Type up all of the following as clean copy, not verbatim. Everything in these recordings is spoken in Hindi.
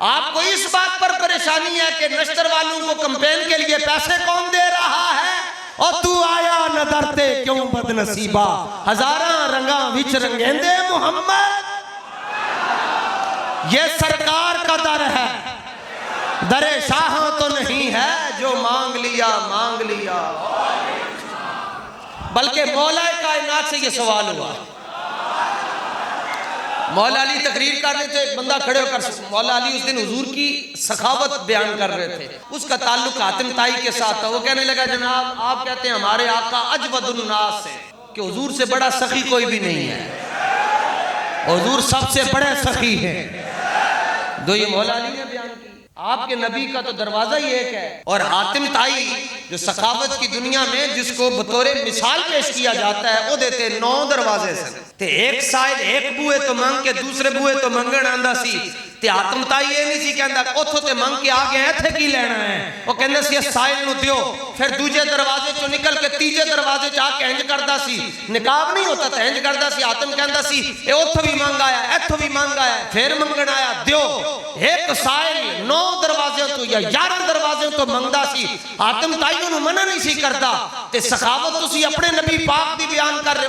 आपको इस बात पर परेशानी है कि नश्तर वालों को कैंपेन के लिए पैसे कौन दे रहा है, और तू आया न डरते क्यों बदनसीबा, हजारा रंगा विच रंगेंदे मोहम्मद। ये सरकार का दर है, दरे शाह तो नहीं है जो मांग लिया मांग लिया। बल्कि मौला कायनात से ये सवाल हुआ, मौला अली तकरीर कर रहे थे, एक बंदा खड़े होकर, मौला अली उस दिन हुजूर की सखावत बयान कर रहे थे, उसका ताल्लुक हातिम ताई के साथ था। वो कहने लगा जनाब आप कहते हैं हमारे आका अजवदुन्नास है कि हुजूर से बड़ा सखी कोई भी नहीं है, हुजूर सबसे बड़े सखी हैं। दो ये मौला अली ने बयान की। आपके नबी का तो दरवाजा ही एक है, और हातिम ताई जो सखावत की दुनिया में जिसको बतौर मिसाल पेश किया जाता है, वो देते 9 दरवाजे से। ते एक साइड एक बूए तो मंग के दूसरे बूए तो मंगण आंदा सी, ते हातिम ताई ये नहीं सी कहंदा उथों ते मंग के आ गए इत्थे की लेना है, वो कहंदा सी साइड नु दियो, फिर दूजे दरवाजे चो निकल के तीजे दरवाजे च आके इंज करदा सी, निकाब नहीं होता था इंज करदा सी। हातिम कहंदा सी ए उथों भी मंग आया इथों भी मंग आया, फिर मंगण आया दियो। एक साइड 9 दरवाजे तो या 11 दरवाजे तो मंगदा सी, हातिम ताई नु मना नहीं सी करदा। ते सखावत तुसी अपने नबी पाक दी बयान कर रहे,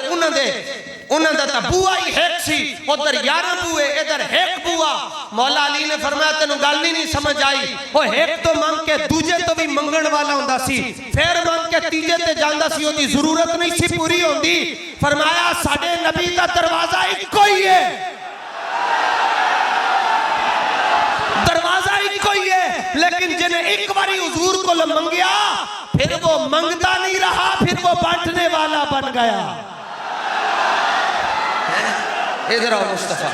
उन्हां दा तां बूआ ही एक सी, उधर 11 बूए इधर एक बूआ। मौला अली ने फरमाया तेनू गल नहीं समझ आई, वो एक तो मंग के दूजे तो भी मंगण वाला हुंदा सी, फिर मंग के तीजे ते जांदा सी, ओदी जरूरत नहीं सी पूरी होंदी। फरमाया साडे नबी दा दरवाजा इक्को ही है, दरवाजा इक्को ही है, लेकिन जिन्हें एक बारी हुजूर को मंगया फिर वो मंगता नहीं रहा, फिर वो बांटने वाला बन गया। इधर आओ मुस्तफा।